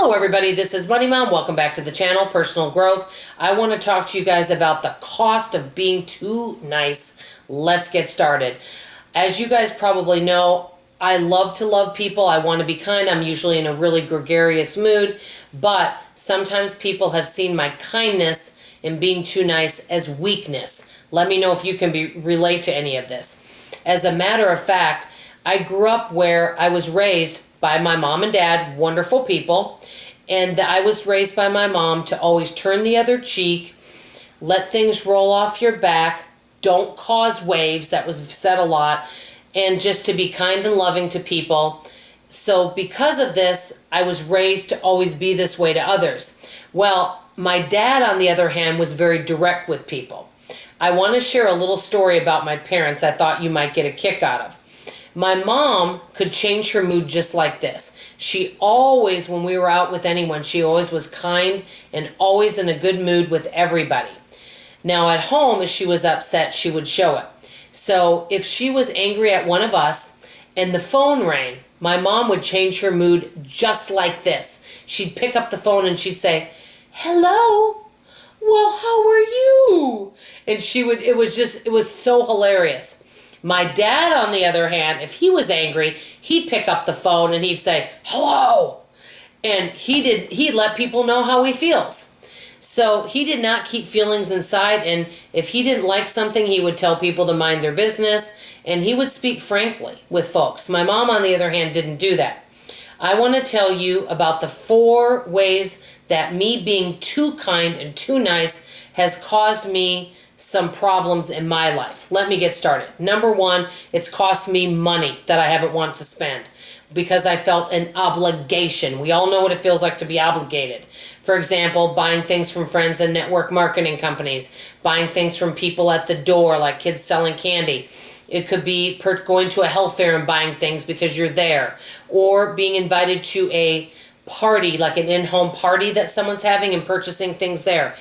Hello everybody, this is Money Mom. Welcome back to the channel, Personal Growth. I want to talk to you guys about the cost of being too nice. Let's get started. As you guys probably know, I love to love people. I want to be kind. I'm usually in a really gregarious mood, but sometimes people have seen my kindness and being too nice as weakness. Let me know if you can relate to any of this. As a matter of fact, I grew up where I was raised by my mom and dad, wonderful people, and I was raised by my mom to always turn the other cheek, let things roll off your back, don't cause waves, that was said a lot, and just to be kind and loving to people. So because of this, I was raised to always be this way to others. Well, my dad, on the other hand, was very direct with people. I want to share a little story about my parents I thought you might get a kick out of. My mom could change her mood just like this. She always, when we were out with anyone, she always was kind and always in a good mood with everybody. Now at home, if she was upset, she would show it. So if she was angry at one of us and the phone rang, my mom would change her mood just like this. She'd pick up the phone and she'd say, "Hello? Well, how are you?" And it was so hilarious. My dad, on the other hand, if he was angry, he'd pick up the phone and he'd say, "Hello." And he'd let people know how he feels. So he did not keep feelings inside, and if he didn't like something, he would tell people to mind their business, and he would speak frankly with folks. My mom, on the other hand, didn't do that. I want to tell you about the 4 ways that me being too kind and too nice has caused me some problems in my life. Let me get started. Number 1, it's cost me money that I haven't wanted to spend because I felt an obligation. We all know what it feels like to be obligated. For example, buying things from friends and network marketing companies, buying things from people at the door like kids selling candy. It could be going to a health fair and buying things because you're there, or being invited to a party, like an in-home party that someone's having, and purchasing things there.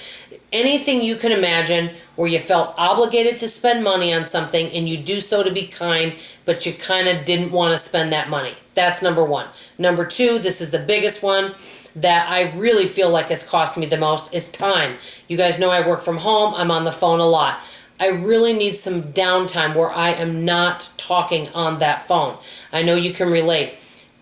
Anything you can imagine where you felt obligated to spend money on something and you do so to be kind, but you kind of didn't want to spend that money. That's number 1. Number 2, this is the biggest one that I really feel like has cost me the most, is time. You guys know I work from home. I'm on the phone a lot. I really need some downtime where I am not talking on that phone. I know you can relate.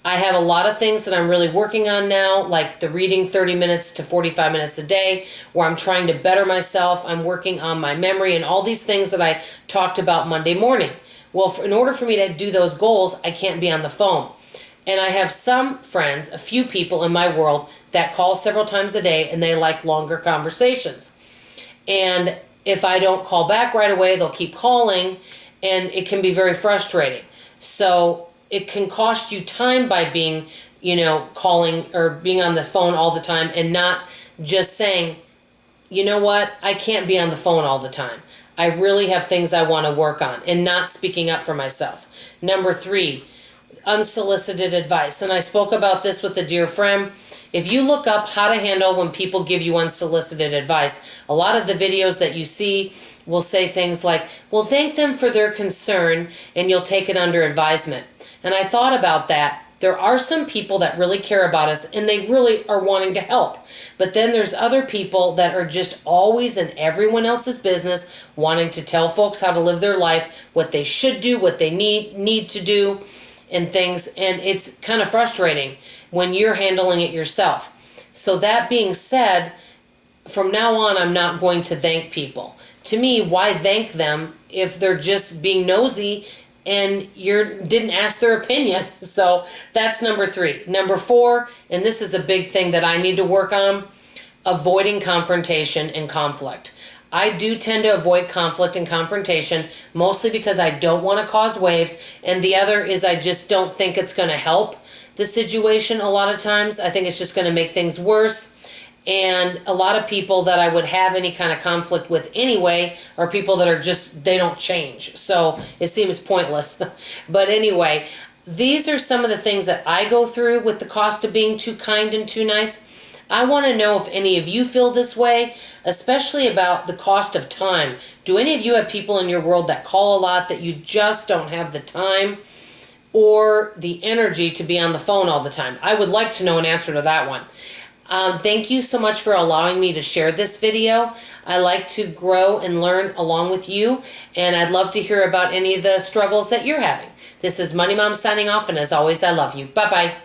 I have a lot of things that I'm really working on now, like the reading 30 minutes to 45 minutes a day, where I'm trying to better myself. I'm working on my memory and all these things that I talked about Monday morning. Well, in order for me to do those goals, I can't be on the phone. And I have some friends, a few people in my world, that call several times a day and they like longer conversations. And if I don't call back right away, they'll keep calling, and it can be very frustrating. So it can cost you time by being, calling or being on the phone all the time and not just saying, "You know what, I can't be on the phone all the time. I really have things I want to work on," and not speaking up for myself. Number 3, unsolicited advice. And I spoke about this with a dear friend. If you look up how to handle when people give you unsolicited advice, a lot of the videos that you see will say things like, "Well, thank them for their concern and you'll take it under advisement." And I thought about that. There are some people that really care about us and they really are wanting to help. But then there's other people that are just always in everyone else's business, wanting to tell folks how to live their life, what they should do, what they need to do, and things. And it's kind of frustrating when you're handling it yourself. So that being said, from now on, I'm not going to thank people. To me, why thank them if they're just being nosy and you didn't ask their opinion? So that's number 3. Number 4, and this is a big thing that I need to work on, avoiding confrontation and conflict. I do tend to avoid conflict and confrontation, mostly because I don't want to cause waves, and the other is I just don't think it's going to help the situation a lot of times. I think it's just going to make things worse. And a lot of people that I would have any kind of conflict with anyway are people that are just, they don't change. So it seems pointless. But anyway, these are some of the things that I go through with the cost of being too kind and too nice. I want to know if any of you feel this way, especially about the cost of time. Do any of you have people in your world that call a lot that you just don't have the time? or the energy to be on the phone all the time? I would like to know an answer to that one. Thank you so much for allowing me to share this video. I like to grow and learn along with you, and I'd love to hear about any of the struggles that you're having. This is Money Mom signing off, and as always, I love you. Bye-bye.